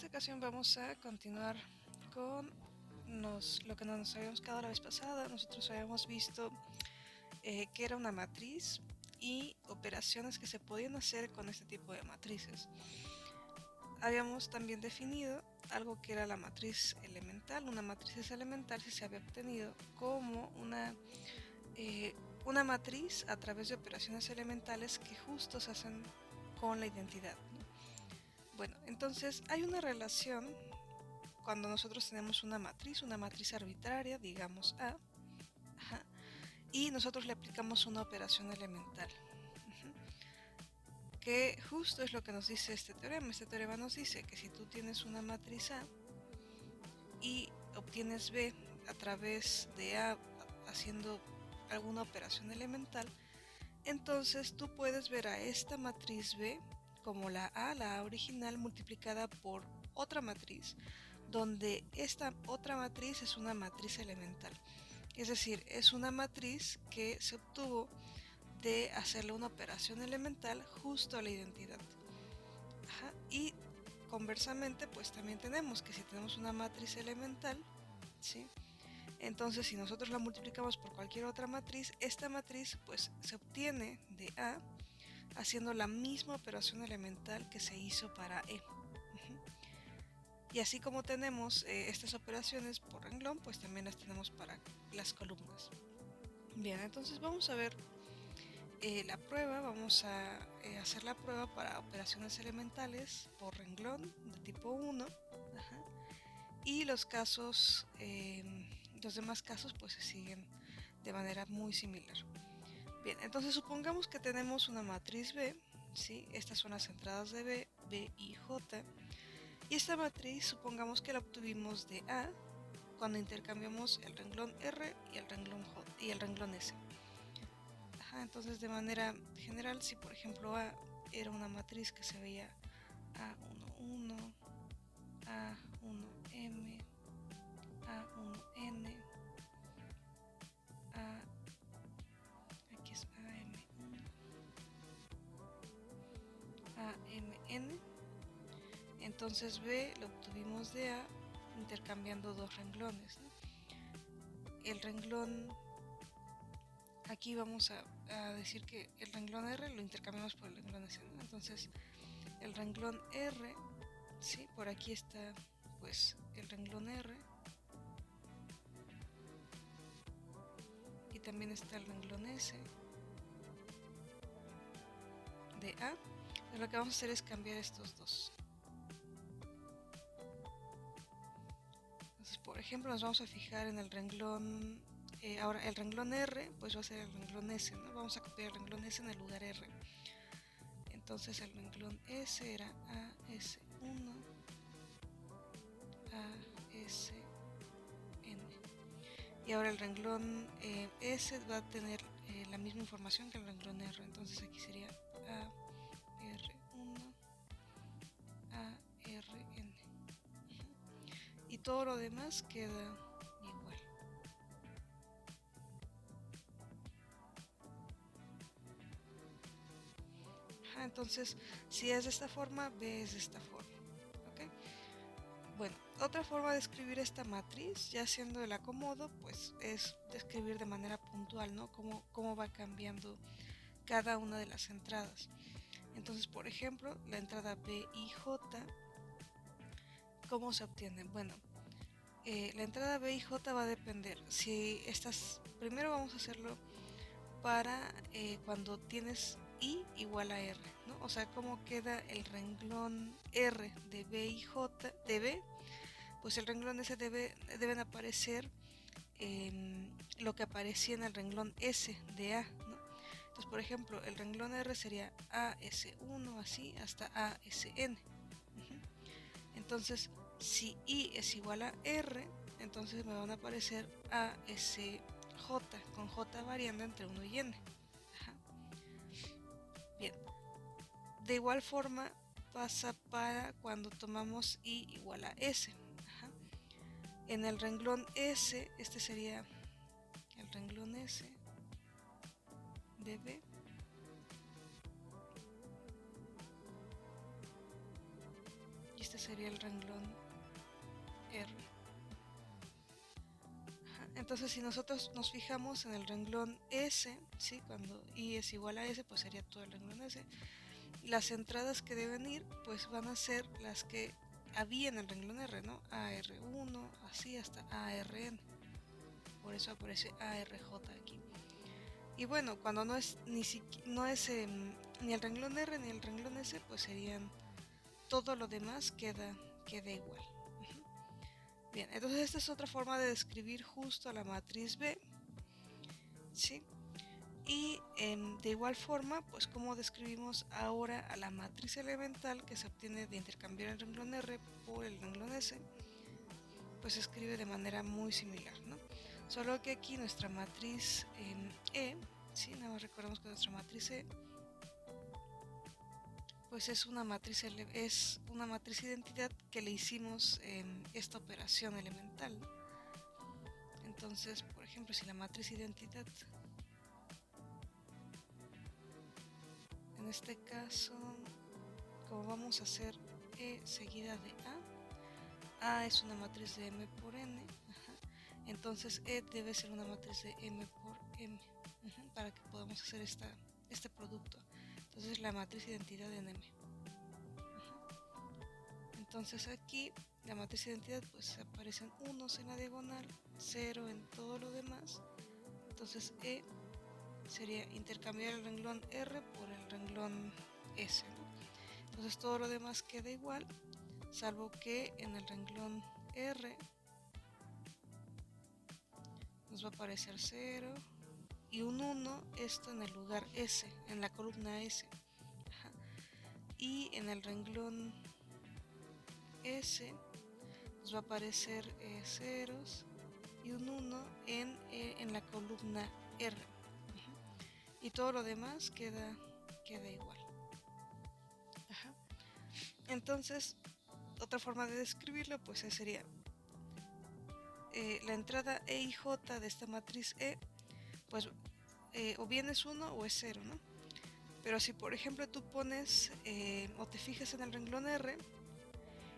esta ocasión vamos a continuar con lo que nos habíamos quedado la vez pasada. Nosotros habíamos visto que era una matriz y operaciones que se podían hacer con este tipo de matrices. Habíamos también definido algo que era la matriz elemental. Una matriz elemental se había obtenido como una matriz a través de operaciones elementales que justo se hacen con la identidad, ¿no? Bueno, entonces hay una relación cuando nosotros tenemos una matriz arbitraria, digamos A, y nosotros le aplicamos una operación elemental, que justo es lo que nos dice este teorema. Este teorema nos dice que si tú tienes una matriz A y obtienes B a través de A haciendo alguna operación elemental, entonces tú puedes ver a esta matriz B como la A original multiplicada por otra matriz, donde esta otra matriz es una matriz elemental. Es decir, es una matriz que se obtuvo de hacerle una operación elemental justo a la identidad. Y conversamente, pues también tenemos que si tenemos una matriz elemental, ¿sí? Entonces si nosotros la multiplicamos por cualquier otra matriz, esta matriz pues se obtiene de A haciendo la misma operación elemental que se hizo para E. Y así como tenemos estas operaciones por renglón, pues también las tenemos para las columnas. Bien, entonces vamos a ver la prueba. Vamos a hacer la prueba para operaciones elementales por renglón de tipo 1. Y los casos, los demás casos pues se siguen de manera muy similar. Bien, entonces supongamos que tenemos una matriz B, ¿sí? Estas son las entradas de B, B y J. Y esta matriz supongamos que la obtuvimos de A cuando intercambiamos el renglón R y el renglón J y el renglón S. Entonces de manera general, si por ejemplo A era una matriz que se veía A11, A1M, A1N, aquí es AM1, AMN, entonces B lo obtuvimos de A intercambiando dos renglones, ¿no? El renglón, aquí vamos a decir que el renglón R lo intercambiamos por el renglón S, ¿no? Entonces el renglón R, ¿sí? Por aquí está pues el renglón R y también está el renglón S de A. Pues lo que vamos a hacer es cambiar estos dos. Entonces, por ejemplo, nos vamos a fijar en el renglón, ahora el renglón R pues va a ser el renglón S, ¿no? Vamos a copiar el renglón S en el lugar R. Entonces el renglón S era AS1, ASN. Y ahora el renglón S va a tener la misma información que el renglón R. Entonces aquí sería AR1, ARN. Y todo lo demás queda igual. Entonces, si es de esta forma, B es de esta forma. ¿Okay? Bueno, otra forma de escribir esta matriz, ya haciendo el acomodo, pues es describir de manera puntual, ¿no? Cómo va cambiando cada una de las entradas. Entonces, por ejemplo, la entrada B y J, ¿cómo se obtiene? Bueno, la entrada B y J va a depender. Si estas, primero vamos a hacerlo para cuando tienes I igual a R, ¿no? O sea, cómo queda el renglón R de B y J de B, pues el renglón S deben aparecer lo que aparecía en el renglón S de A, ¿no? Entonces, por ejemplo, el renglón R sería AS1 así hasta ASN. Entonces, si I es igual a R, entonces me van a aparecer ASJ con J variando entre 1 y N. Bien, de igual forma pasa para cuando tomamos I igual a S. En el renglón S, este sería el renglón S de B. Y este sería el renglón R. Entonces si nosotros nos fijamos en el renglón S, ¿sí? Cuando I es igual a S, pues sería todo el renglón S. Las entradas que deben ir, pues van a ser las que había en el renglón R, ¿no? AR1, así hasta ARN. Por eso aparece ARJ aquí. Y bueno, cuando no es ni el renglón R ni el renglón S, pues serían todo lo demás queda igual. Bien, entonces esta es otra forma de describir justo la matriz B, ¿sí? Y de igual forma, pues como describimos ahora a la matriz elemental que se obtiene de intercambiar el renglón R por el renglón S, pues se escribe de manera muy similar, ¿no? Solo que aquí nuestra matriz E, ¿sí? Nada más recordemos que nuestra matriz E pues es una matriz identidad que le hicimos esta operación elemental, ¿no? Entonces, por ejemplo, si la matriz identidad, en este caso, como vamos a hacer E seguida de A es una matriz de M por N, entonces E debe ser una matriz de M por M, para que podamos hacer este producto. Entonces la matriz identidad en M. Entonces aquí la matriz identidad pues aparecen unos en la diagonal, 0 en todo lo demás. Entonces E sería intercambiar el renglón R por el renglón S, ¿no? Entonces todo lo demás queda igual, salvo que en el renglón R nos va a aparecer 0 y un 1, esto en el lugar S, en la columna S. Y en el renglón S nos va a aparecer ceros y un 1 en la columna R. Y todo lo demás queda igual. Entonces, otra forma de describirlo pues sería la entrada E y J de esta matriz E, pues o bien es 1 o es 0, ¿no? Pero si por ejemplo tú pones o te fijas en el renglón R,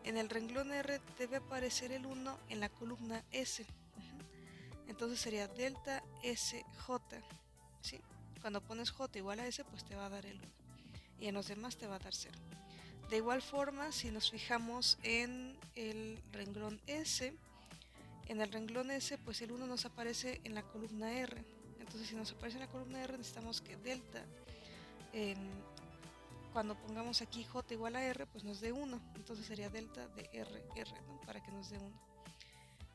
en el renglón R debe aparecer el 1 en la columna S. Entonces sería delta SJ, ¿sí? Cuando pones J igual a S, pues te va a dar el 1. Y en los demás te va a dar 0. De igual forma, si nos fijamos en el renglón S, en el renglón S, pues el 1 nos aparece en la columna R. Entonces, si nos aparece en la columna R, necesitamos que delta, cuando pongamos aquí J igual a R, pues nos dé 1. Entonces sería delta de R, ¿no? Para que nos dé 1.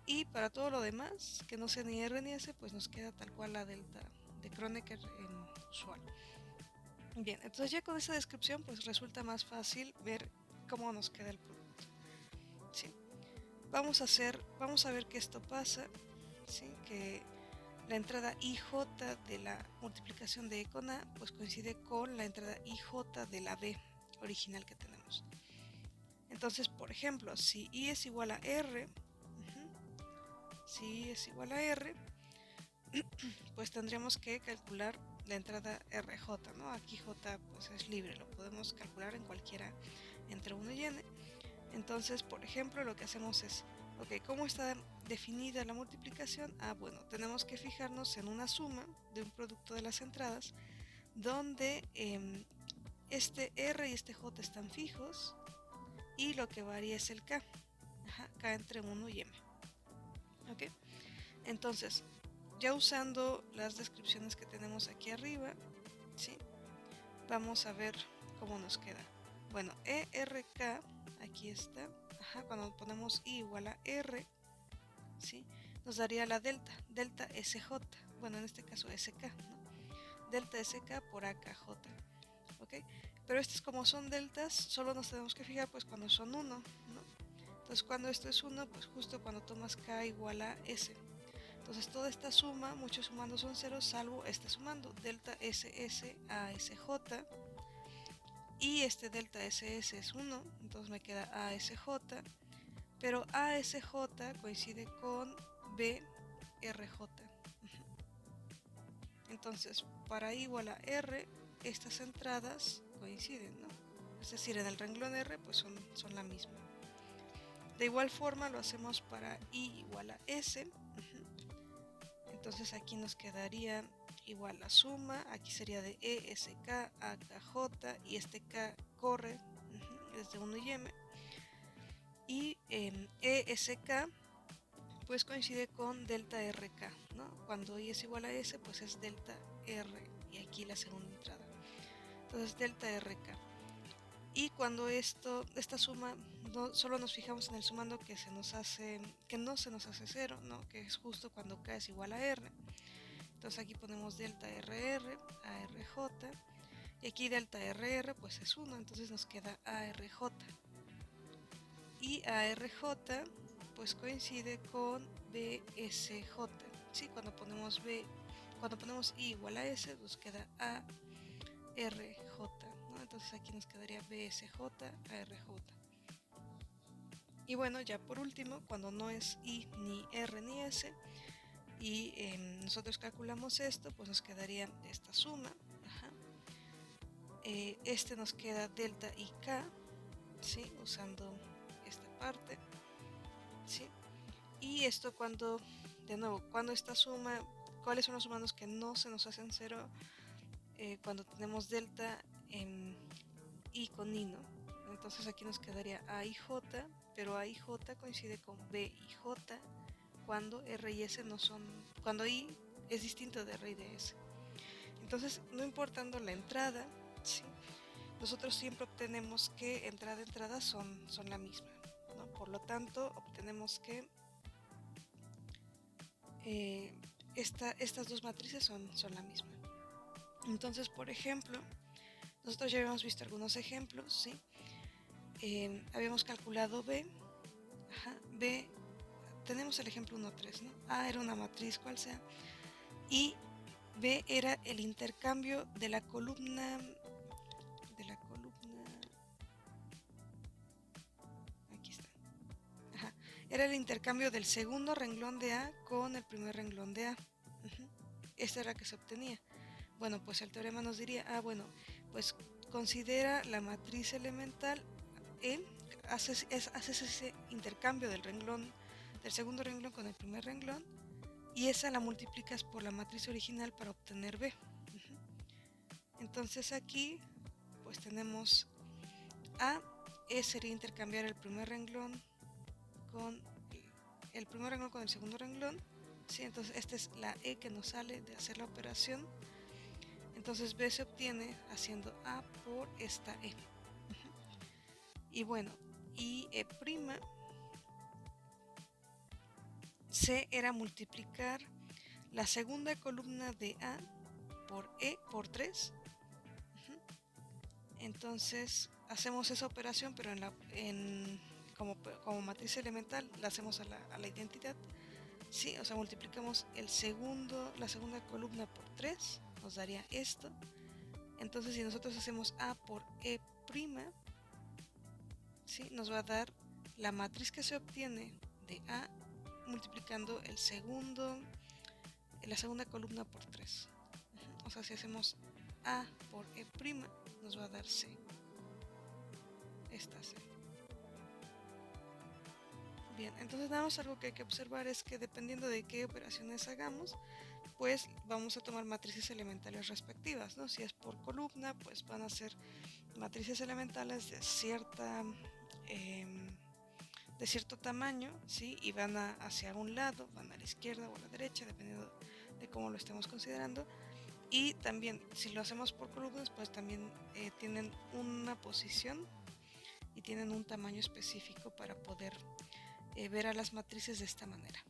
Y para todo lo demás, que no sea ni R ni S, pues nos queda tal cual la delta de Kronecker usual. Bien, entonces ya con esta descripción pues resulta más fácil ver cómo nos queda el producto, ¿sí? Vamos a ver que esto pasa, ¿sí? Que la entrada IJ de la multiplicación de E con A pues coincide con la entrada IJ de la B original que tenemos. Entonces, por ejemplo, si I es igual a R, pues tendríamos que calcular la entrada RJ, ¿no? Aquí J pues es libre, lo podemos calcular en cualquiera entre 1 y N. Entonces, por ejemplo, lo que hacemos es, ok, ¿cómo está definida la multiplicación? Bueno, tenemos que fijarnos en una suma de un producto de las entradas donde este R y este J están fijos y lo que varía es el K, K entre 1 y M. Ok, entonces, ya usando las descripciones que tenemos aquí arriba, ¿sí? Vamos a ver cómo nos queda. Bueno, ERK, aquí está, cuando ponemos I igual a R, ¿sí? Nos daría la delta SJ, bueno, en este caso SK, ¿no? Delta SK por AKJ, ¿ok? Pero estos como son deltas, solo nos tenemos que fijar pues cuando son 1, ¿no? Entonces cuando esto es 1, pues justo cuando tomas K igual a S. Entonces toda esta suma, muchos sumando son 0, salvo este sumando, delta SS a SJ, y este delta SS es 1, entonces me queda ASJ, pero ASJ coincide con BRJ. Entonces, para I igual a R, estas entradas coinciden, ¿no? Es decir, en el renglón R pues son la misma. De igual forma lo hacemos para I igual a S. Entonces aquí nos quedaría igual la suma, aquí sería de ESK a KJ y este K corre desde 1 y M. Y ESK pues coincide con delta RK, ¿no? Cuando I es igual a S, pues es delta R y aquí la segunda entrada. Entonces delta RK. Y cuando esta suma, solo nos fijamos en el sumando que no se nos hace 0, ¿no? Que es justo cuando K es igual a R. Entonces aquí ponemos delta RR a RJ y aquí delta RR pues es 1, entonces nos queda ARJ. Y ARJ pues coincide con BSJ, ¿sí? Cuando ponemos I igual a S nos queda ARJ, ¿no? Entonces aquí nos quedaría BSJ ARJ. Y bueno, ya por último, cuando no es I ni R ni S y nosotros calculamos esto, pues nos quedaría esta suma. Este nos queda delta IK, ¿sí? Usando esta parte, ¿sí? Y esto cuando, de nuevo, cuando esta suma, ¿cuáles son los sumandos que no se nos hacen 0? Cuando tenemos delta en I con I, ¿no? Entonces aquí nos quedaría AIJ, pero AIJ coincide con BIJ cuando R y S no son, cuando I es distinto de R y de S. Entonces, no importando la entrada, ¿sí? Nosotros siempre obtenemos que entrada son la misma, ¿no? Por lo tanto, obtenemos que estas dos matrices son la misma. Entonces, por ejemplo, nosotros ya habíamos visto algunos ejemplos, ¿sí? Habíamos calculado B, B, tenemos el ejemplo 1, 3, ¿no? A era una matriz cual sea, y B era el intercambio de la columna, aquí está, era el intercambio del segundo renglón de A con el primer renglón de A. Esta era la que se obtenía. Bueno, pues el teorema nos diría, bueno, pues considera la matriz elemental E, haces ese intercambio del segundo renglón con el primer renglón, y esa la multiplicas por la matriz original para obtener B. Entonces aquí pues tenemos A, sería intercambiar el primer renglón con el segundo renglón, ¿sí? Entonces esta es la E que nos sale de hacer la operación. Entonces B se obtiene haciendo A por esta E. Y bueno, y E', C era multiplicar la segunda columna de A por E por 3. Entonces hacemos esa operación, pero como matriz elemental la hacemos a la identidad. Sí, o sea, multiplicamos la segunda columna por 3, nos daría esto. Entonces si nosotros hacemos A por E', ¿sí? Nos va a dar la matriz que se obtiene de A multiplicando la segunda columna por 3. O sea, si hacemos A por E', nos va a dar C. Esta C. Bien, entonces nada más algo que hay que observar es que dependiendo de qué operaciones hagamos, pues vamos a tomar matrices elementales respectivas, ¿no? Si es por columna, pues van a ser matrices elementales de cierto tamaño, ¿sí? Y van hacia un lado, van a la izquierda o a la derecha, dependiendo de cómo lo estemos considerando. Y también, si lo hacemos por columnas, pues también tienen una posición y tienen un tamaño específico para poder ver a las matrices de esta manera.